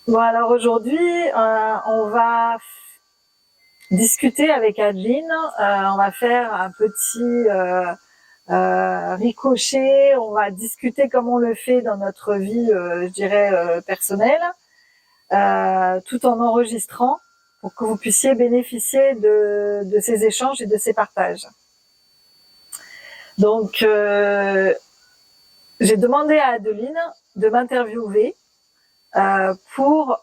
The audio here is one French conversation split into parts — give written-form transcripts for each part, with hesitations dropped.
Bon, alors aujourd'hui, on va discuter avec Adeline. On va faire un petit ricochet. On va discuter comme on le fait dans notre vie, je dirais, personnelle, tout en enregistrant pour que vous puissiez bénéficier de ces échanges et de ces partages. Donc, j'ai demandé à Adeline de m'interviewer pour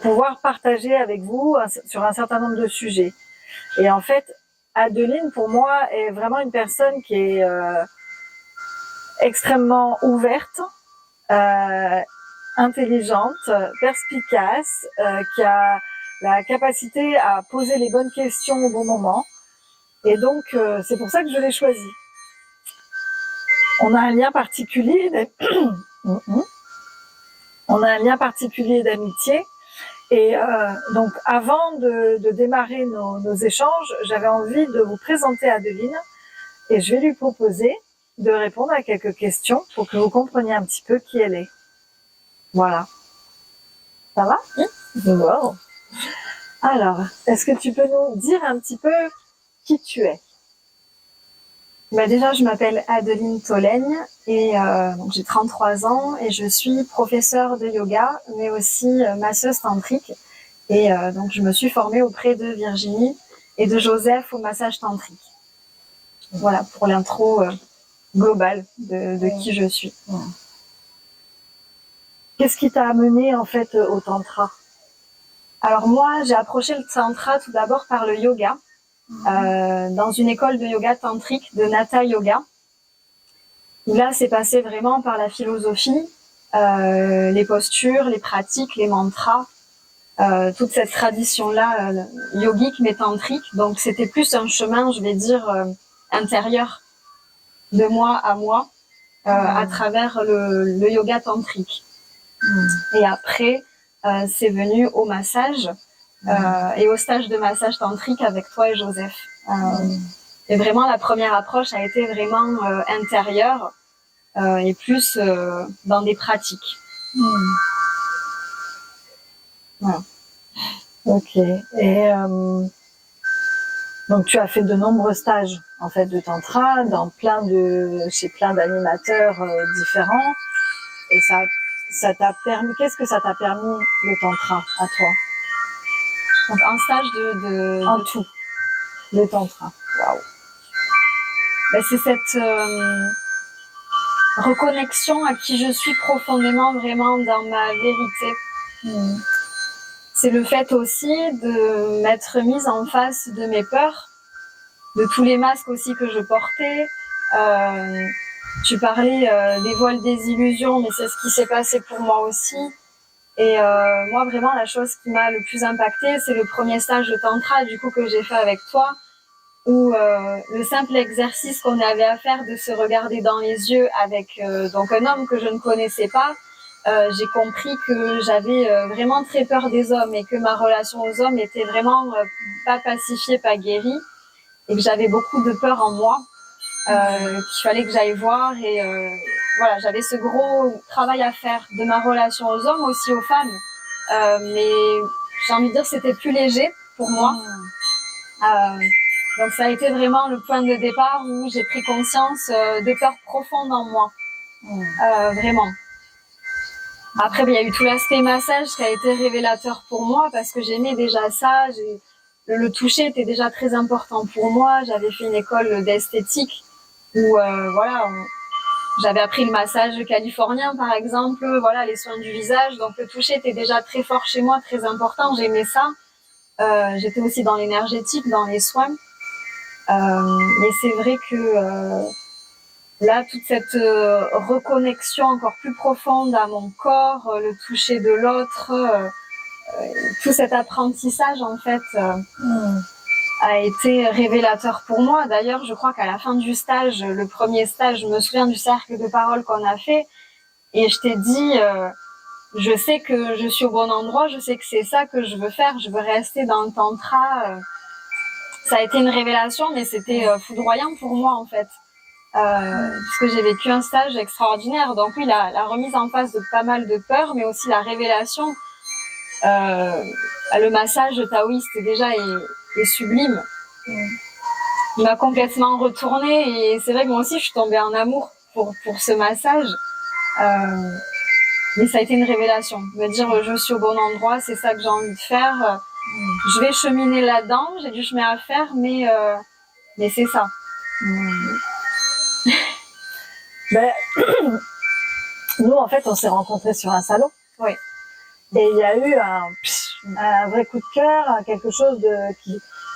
pouvoir partager avec vous sur un certain nombre de sujets. Et en fait, Adeline, pour moi, est vraiment une personne qui est extrêmement ouverte, intelligente, perspicace, qui a la capacité à poser les bonnes questions au bon moment. Et donc, c'est pour ça que je l'ai choisie. On a un lien particulier d'amitié. Et donc, avant de démarrer nos échanges, j'avais envie de vous présenter Adeline et je vais lui proposer de répondre à quelques questions pour que vous compreniez un petit peu qui elle est. Voilà. Ça va? Bon. Alors, est-ce que tu peux nous dire un petit peu qui tu es? Déjà, je m'appelle Adeline Tolègne et donc j'ai 33 ans et je suis professeure de yoga, mais aussi masseuse tantrique. Et donc, je me suis formée auprès de Virginie et de Joseph au massage tantrique. Voilà pour l'intro globale de qui je suis. Qu'est-ce qui t'a amené en fait au tantra? Alors moi, j'ai approché le tantra tout d'abord par le yoga. Dans une école de yoga tantrique de Natha Yoga. Là, c'est passé vraiment par la philosophie, les postures, les pratiques, les mantras, toute cette tradition-là yogique mais tantrique. Donc, c'était plus un chemin, je vais dire, intérieur de moi à moi à travers le yoga tantrique. Et après, c'est venu au massage. Et au stage de massage tantrique avec toi et Joseph. Et vraiment, la première approche a été vraiment intérieure et plus dans des pratiques. Voilà. Ok. Et donc, tu as fait de nombreux stages en fait de tantra chez plein d'animateurs différents. Et ça t'a permis. Qu'est-ce que ça t'a permis le tantra à toi? Donc un stage en tout, le tantra. Waouh. C'est cette reconnexion à qui je suis profondément, vraiment dans ma vérité. C'est le fait aussi de m'être mise en face de mes peurs, de tous les masques aussi que je portais. Tu parlais des voiles des illusions, mais c'est ce qui s'est passé pour moi aussi. Et moi, vraiment, la chose qui m'a le plus impactée, c'est le premier stage de tantra, du coup, que j'ai fait avec toi, où le simple exercice qu'on avait à faire de se regarder dans les yeux avec donc un homme que je ne connaissais pas, j'ai compris que j'avais vraiment très peur des hommes et que ma relation aux hommes était vraiment pas pacifiée, pas guérie, et que j'avais beaucoup de peur en moi, qu'il fallait que j'aille voir. Et voilà, j'avais ce gros travail à faire de ma relation aux hommes, aussi aux femmes. Mais j'ai envie de dire que c'était plus léger pour moi. Donc ça a été vraiment le point de départ où j'ai pris conscience de peurs profondes en moi. Vraiment. Après, il y a eu tout l'aspect massage qui a été révélateur pour moi parce que j'aimais déjà ça. Le toucher était déjà très important pour moi. J'avais fait une école d'esthétique où j'avais appris le massage californien par exemple, voilà, les soins du visage. Donc le toucher était déjà très fort chez moi, très important. J'aimais ça. J'étais aussi dans l'énergétique, dans les soins. Mais c'est vrai que là, toute cette reconnexion encore plus profonde à mon corps, le toucher de l'autre, tout cet apprentissage en fait a été révélateur pour moi. D'ailleurs, je crois qu'à la fin du stage, le premier stage, je me souviens du cercle de parole qu'on a fait et je t'ai dit je sais que je suis au bon endroit, je sais que c'est ça que je veux faire, je veux rester dans le tantra. Ça a été une révélation, mais c'était foudroyant pour moi en fait. puisque j'ai vécu un stage extraordinaire. Donc oui, la remise en face de pas mal de peurs, mais aussi la révélation. Le massage taoïste déjà est sublime. Il m'a complètement retournée et c'est vrai que moi aussi je suis tombée en amour pour ce massage. Mais ça a été une révélation. Me dire je suis au bon endroit, c'est ça que j'ai envie de faire. Je vais cheminer là-dedans, j'ai du chemin à faire, mais c'est ça. Ben, nous en fait on s'est rencontrés sur un salon. Oui. Et il y a eu un vrai coup de cœur, quelque chose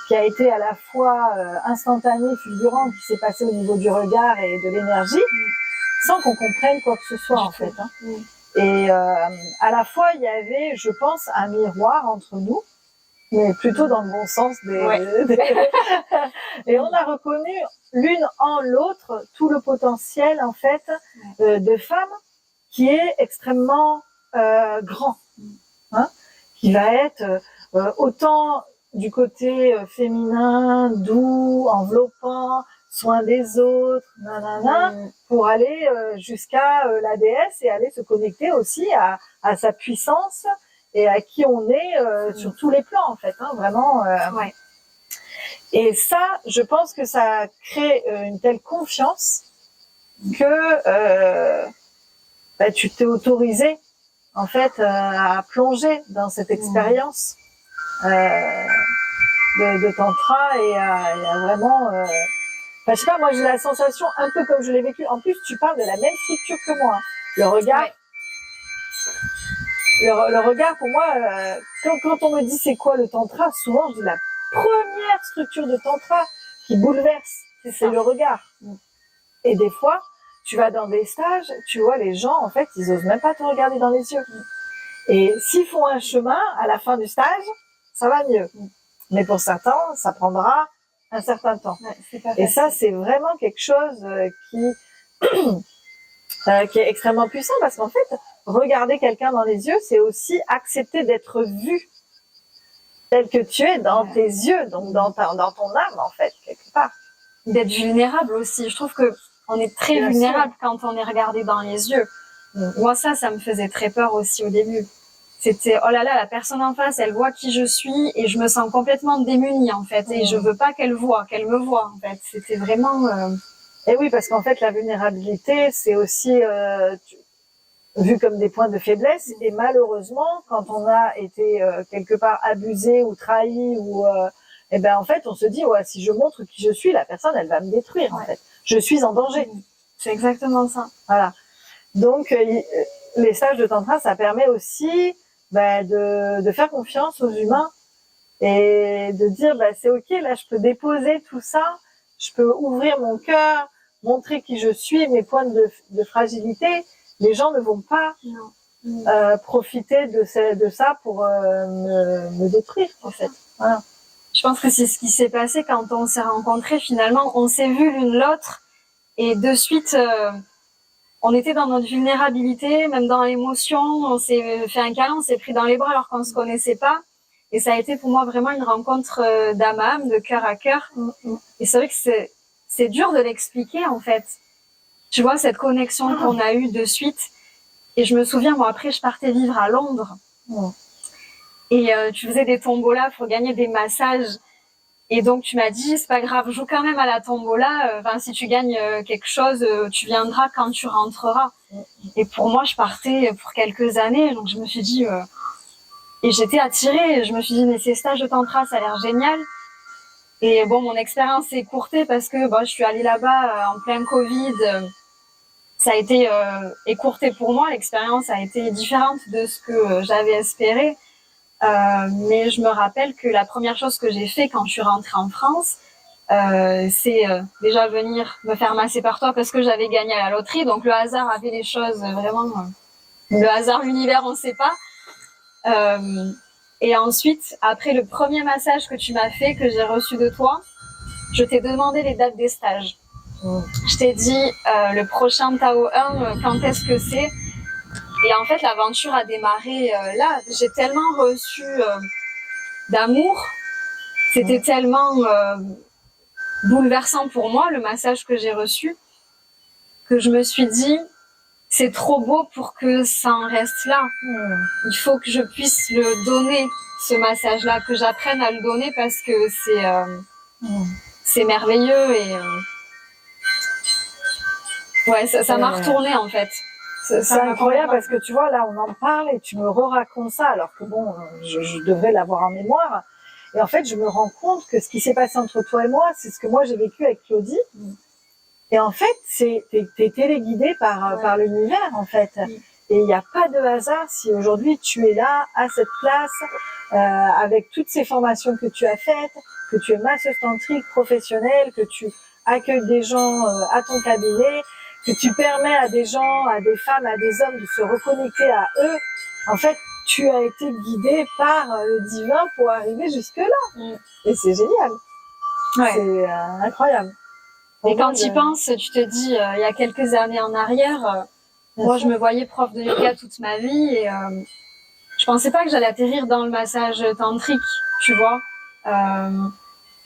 qui a été à la fois instantané, fulgurant, qui s'est passé au niveau du regard et de l'énergie, sans qu'on comprenne quoi que ce soit en fait. Hein. Et à la fois, il y avait, je pense, un miroir entre nous, mais plutôt dans le bon sens Et on a reconnu l'une en l'autre tout le potentiel en fait de femme qui est extrêmement grand, hein, qui va être autant du côté féminin, doux, enveloppant, soin des autres, pour aller jusqu'à la déesse et aller se connecter aussi à sa puissance et à qui on est sur tous les plans en fait, hein, vraiment. Et ça, je pense que ça crée une telle confiance que tu t'es autorisé en fait à plonger dans cette expérience de tantra et à vraiment je sais pas, moi j'ai la sensation un peu comme je l'ai vécu. En plus tu parles de la même structure que moi, le regard le regard pour moi quand on me dit c'est quoi le tantra, souvent je dis la première structure de tantra qui bouleverse, c'est le regard. Et des fois tu vas dans des stages, tu vois les gens en fait ils osent même pas te regarder dans les yeux. Et s'ils font un chemin à la fin du stage, ça va mieux. Mais pour certains, ça prendra un certain temps. Et ça, c'est vraiment quelque chose qui est extrêmement puissant parce qu'en fait, regarder quelqu'un dans les yeux, c'est aussi accepter d'être vu tel que tu es dans tes yeux, donc dans ton âme en fait, quelque part. D'être vulnérable aussi. Je trouve que on est très vulnérable quand on est regardé dans les yeux. Moi, ça me faisait très peur aussi au début. C'était, oh là là, la personne en face, elle voit qui je suis et je me sens complètement démunie, en fait. Et je veux pas qu'elle me voie, en fait. C'était vraiment... Et oui, parce qu'en fait, la vulnérabilité, c'est aussi vu comme des points de faiblesse. Et malheureusement, quand on a été quelque part abusé ou trahi ou... en fait, on se dit, ouais, si je montre qui je suis, la personne, elle va me détruire, en fait. Je suis en danger. C'est exactement ça. Voilà. Donc, les stages de tantra, ça permet aussi de faire confiance aux humains et de dire, c'est ok, là, je peux déposer tout ça, je peux ouvrir mon cœur, montrer qui je suis, mes points de fragilité. Les gens ne vont pas profiter de ça pour me détruire, en fait. Voilà. Je pense que c'est ce qui s'est passé quand on s'est rencontrés. Finalement, on s'est vus l'une l'autre et de suite, on était dans notre vulnérabilité, même dans l'émotion. On s'est fait un câlin, on s'est pris dans les bras alors qu'on se connaissait pas. Et ça a été pour moi vraiment une rencontre d'âme à âme, de cœur à cœur. Et c'est vrai que c'est dur de l'expliquer en fait. Tu vois, cette connexion qu'on a eue de suite. Et je me souviens, moi après, je partais vivre à Londres. Et tu faisais des tombolas pour gagner des massages. Et donc tu m'as dit, c'est pas grave, joue quand même à la tombola. Si tu gagnes quelque chose, tu viendras quand tu rentreras. Et pour moi, je partais pour quelques années. Donc je me suis dit, et j'étais attirée. Je me suis dit, mais ces stages de tantra, ça a l'air génial. Et bon, mon expérience s'est écourtée parce que je suis allée là-bas en plein Covid. Ça a été écourté pour moi. L'expérience a été différente de ce que j'avais espéré. Mais je me rappelle que la première chose que j'ai fait quand je suis rentrée en France, c'est déjà venir me faire masser par toi parce que j'avais gagné à la loterie. Donc le hasard avait les choses vraiment... le hasard, l'univers, on ne sait pas. Et ensuite, après le premier massage que tu m'as fait, que j'ai reçu de toi, je t'ai demandé les dates des stages. Je t'ai dit le prochain Tao 1, quand est-ce que c'est? Et en fait, l'aventure a démarré là. J'ai tellement reçu d'amour. C'était tellement bouleversant pour moi, le massage que j'ai reçu. que je me suis dit, c'est trop beau pour que ça en reste là. Il faut que je puisse le donner, ce massage-là, que j'apprenne à le donner parce que c'est merveilleux et ouais, ça m'a retourné en fait. C'est incroyable parce que tu vois, là, on en parle et tu me racontes ça alors que bon, je devrais l'avoir en mémoire. Et en fait, je me rends compte que ce qui s'est passé entre toi et moi, c'est ce que moi j'ai vécu avec Claudie. Et en fait, t'es téléguidée par l'univers, en fait. Et il n'y a pas de hasard si aujourd'hui tu es là, à cette place, avec toutes ces formations que tu as faites, que tu es masseuse tantrique professionnelle, que tu accueilles des gens à ton cabinet, que tu permets à des gens, à des femmes, à des hommes de se reconnecter à eux. En fait, tu as été guidée par le divin pour arriver jusque-là. Et c'est génial. Ouais. C'est incroyable. Et quand tu y penses, tu te dis, il y a quelques années en arrière, moi je me voyais prof de yoga toute ma vie et je pensais pas que j'allais atterrir dans le massage tantrique, tu vois.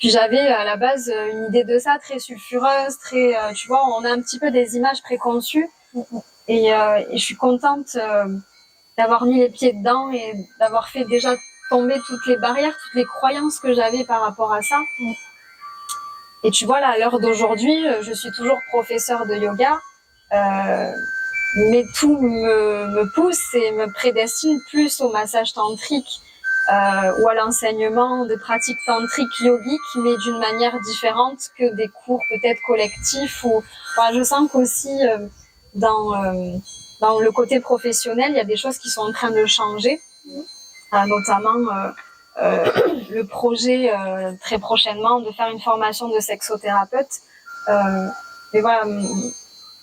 Puis j'avais à la base une idée de ça très sulfureuse, très, tu vois, on a un petit peu des images préconçues et je suis contente d'avoir mis les pieds dedans et d'avoir fait déjà tomber toutes les barrières, toutes les croyances que j'avais par rapport à ça. Et tu vois, là, à l'heure d'aujourd'hui, je suis toujours professeure de yoga, mais tout me pousse et me prédestine plus au massage tantrique ou à l'enseignement de pratiques tantriques yogiques, mais d'une manière différente que des cours peut-être collectifs. Ou, enfin, je sens qu'aussi dans le côté professionnel, il y a des choses qui sont en train de changer, notamment le projet très prochainement de faire une formation de sexothérapeute. Mais voilà,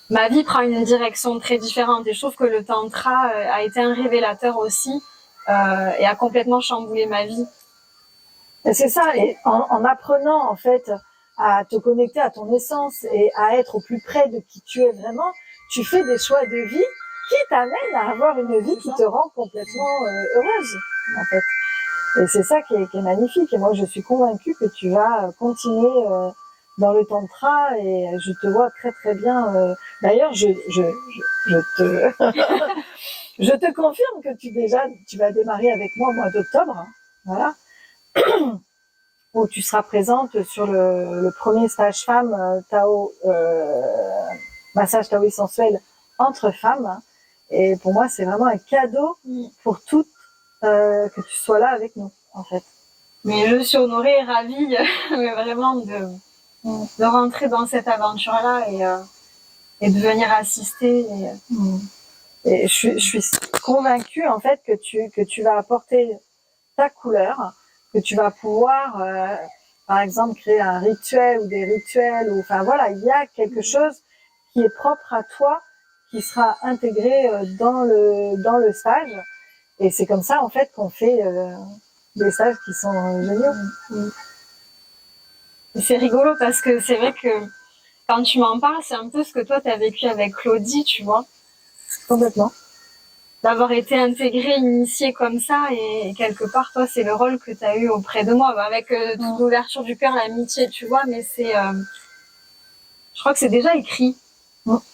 ma vie prend une direction très différente et je trouve que le tantra a été un révélateur aussi et a complètement chamboulé ma vie. Et c'est ça, et en apprenant en fait à te connecter à ton essence et à être au plus près de qui tu es vraiment, tu fais des choix de vie qui t'amènent à avoir une vie qui te rend complètement heureuse en fait. Et c'est ça qui est magnifique. Et moi, je suis convaincue que tu vas continuer dans le tantra et je te vois très très bien. D'ailleurs, je te je te confirme que tu vas démarrer avec moi au mois d'octobre, hein, voilà, où tu seras présente sur le premier stage femme Tao massage Taoï sensuel entre femmes. Et pour moi, c'est vraiment un cadeau pour toutes. Que tu sois là avec nous, en fait. Mais je suis honorée et ravie vraiment de rentrer dans cette aventure-là et de venir assister. Et je suis convaincue, en fait, que tu vas apporter ta couleur, que tu vas pouvoir, par exemple, créer un rituel ou des rituels, ou enfin voilà, il y a quelque chose qui est propre à toi, qui sera intégré dans le stage. Et c'est comme ça, en fait, qu'on fait des stages qui sont géniaux. C'est rigolo parce que c'est vrai que quand tu m'en parles, c'est un peu ce que toi, tu as vécu avec Claudie, tu vois. Complètement. D'avoir été intégrée, initiée comme ça, et quelque part, toi, c'est le rôle que tu as eu auprès de moi, avec toute l'ouverture du cœur, l'amitié, tu vois, mais c'est... je crois que c'est déjà écrit.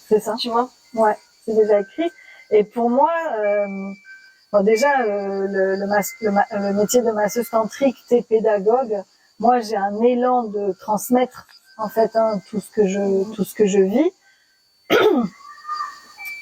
C'est ça. Tu vois. Ouais, c'est déjà écrit. Et pour moi... Bon, déjà, le métier de masseuse tantrique, t'es pédagogue. Moi, j'ai un élan de transmettre, en fait, tout ce que je vis.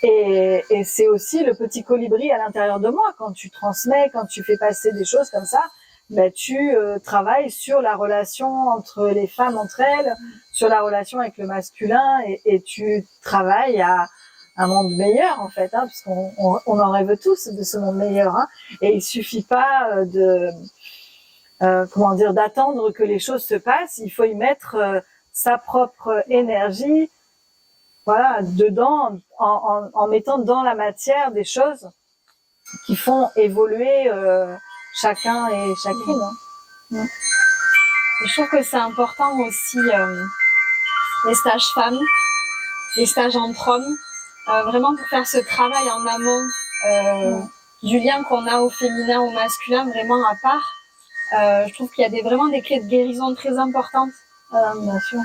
Et c'est aussi le petit colibri à l'intérieur de moi. Quand tu transmets, quand tu fais passer des choses comme ça, ben, tu travailles sur la relation entre les femmes entre elles, sur la relation avec le masculin, et tu travailles à un monde meilleur en fait, hein, parce qu'on en rêve tous de ce monde meilleur, hein, et il suffit pas d'attendre que les choses se passent. Il faut y mettre sa propre énergie, voilà, dedans, en mettant dans la matière des choses qui font évoluer chacun et chacune. Hein. Et je trouve que c'est important aussi les stages femmes, les stages entre hommes. Vraiment pour faire ce travail en amont du lien qu'on a au féminin, au masculin, vraiment à part. Je trouve qu'il y a vraiment des clés de guérison très importantes. Bien sûr.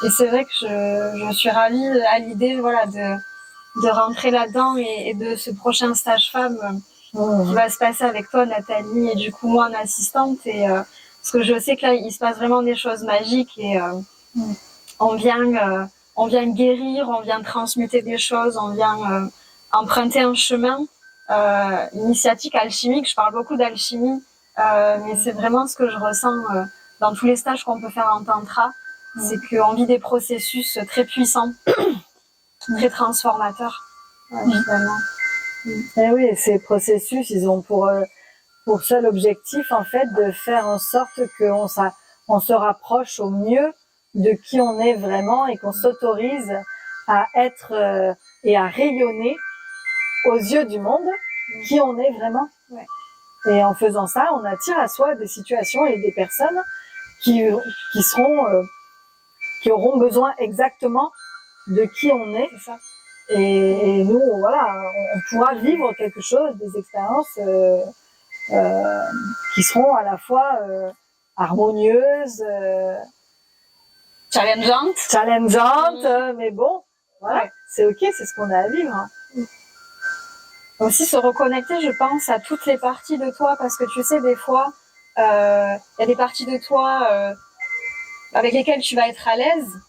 Et c'est vrai que je suis ravie à l'idée, voilà, de rentrer là-dedans et de ce prochain stage femme qui va se passer avec toi, Nathalie, et du coup moi en assistante. Et parce que je sais que là, il se passe vraiment des choses magiques et on vient guérir, on vient transmuter des choses, on vient emprunter un chemin initiatique, alchimique. Je parle beaucoup d'alchimie, mais c'est vraiment ce que je ressens dans tous les stages qu'on peut faire en tantra. C'est qu'on vit des processus très puissants, très transformateurs, finalement. Et oui, ces processus, ils ont pour seul objectif, en fait, de faire en sorte qu'on on se rapproche au mieux de qui on est vraiment et qu'on s'autorise à être et à rayonner aux yeux du monde qui on est vraiment. Ouais. Et en faisant ça, on attire à soi des situations et des personnes qui auront besoin exactement de qui on est. C'est ça. Et nous, voilà, on pourra vivre quelque chose, des expériences qui seront à la fois harmonieuses, challengeantes, mais bon, voilà, c'est ok, c'est ce qu'on a à vivre. Hein. Aussi se reconnecter, je pense, à toutes les parties de toi, parce que tu sais, des fois, y a des parties de toi avec lesquelles tu vas être à l'aise,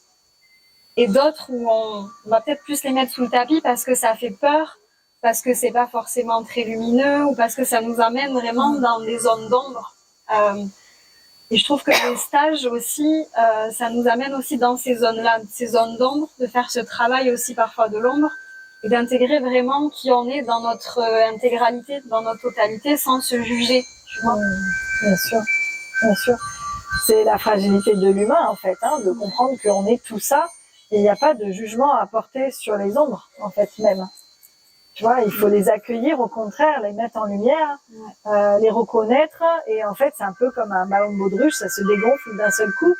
et d'autres où on va peut-être plus les mettre sous le tapis parce que ça fait peur, parce que c'est pas forcément très lumineux, ou parce que ça nous amène vraiment dans des zones d'ombre. Et je trouve que les stages aussi, ça nous amène aussi dans ces zones-là, ces zones d'ombre, de faire ce travail aussi parfois de l'ombre, et d'intégrer vraiment qui on est dans notre intégralité, dans notre totalité, sans se juger, tu vois. Bien sûr, bien sûr. C'est la fragilité de l'humain, en fait, hein, de comprendre qu'on est tout ça, et il n'y a pas de jugement à porter sur les ombres, en fait, même. Tu vois, il faut les accueillir, au contraire, les mettre en lumière, les reconnaître, et en fait, c'est un peu comme un ballon de baudruche, ça se dégonfle d'un seul coup,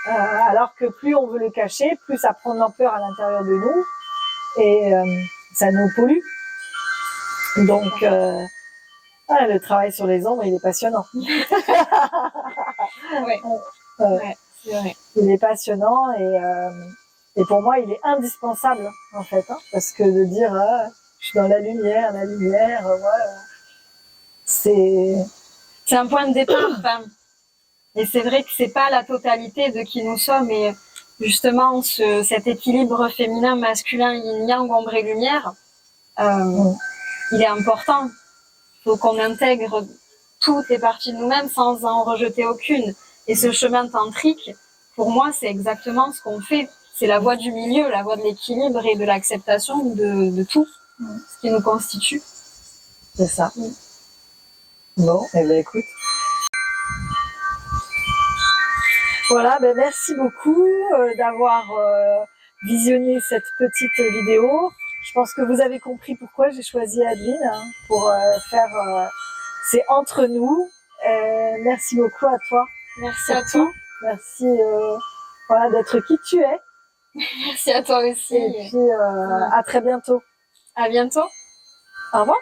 alors que plus on veut le cacher, plus ça prend de l'ampleur à l'intérieur de nous, et ça nous pollue. Donc, le travail sur les ombres, il est passionnant. Ouais, c'est vrai. Il est passionnant et pour moi, il est indispensable, en fait, hein, parce que de dire, je suis dans la lumière, c'est un point de départ, et c'est vrai que c'est pas la totalité de qui nous sommes, et justement, cet équilibre féminin-masculin, yin-yang, ombre et lumière, il est important. Il faut qu'on intègre toutes les parties de nous-mêmes sans en rejeter aucune. Et ce chemin tantrique, pour moi, c'est exactement ce qu'on fait. C'est la voie du milieu, la voie de l'équilibre et de l'acceptation de tout ce qui nous constitue. C'est ça. Bon, eh ben écoute. Voilà, ben merci beaucoup d'avoir visionné cette petite vidéo. Je pense que vous avez compris pourquoi j'ai choisi Adeline pour faire c'est entre nous. Merci beaucoup à toi. Merci à toi. Merci voilà, d'être qui tu es. Merci à toi aussi. Et puis à très bientôt. À bientôt. Au revoir.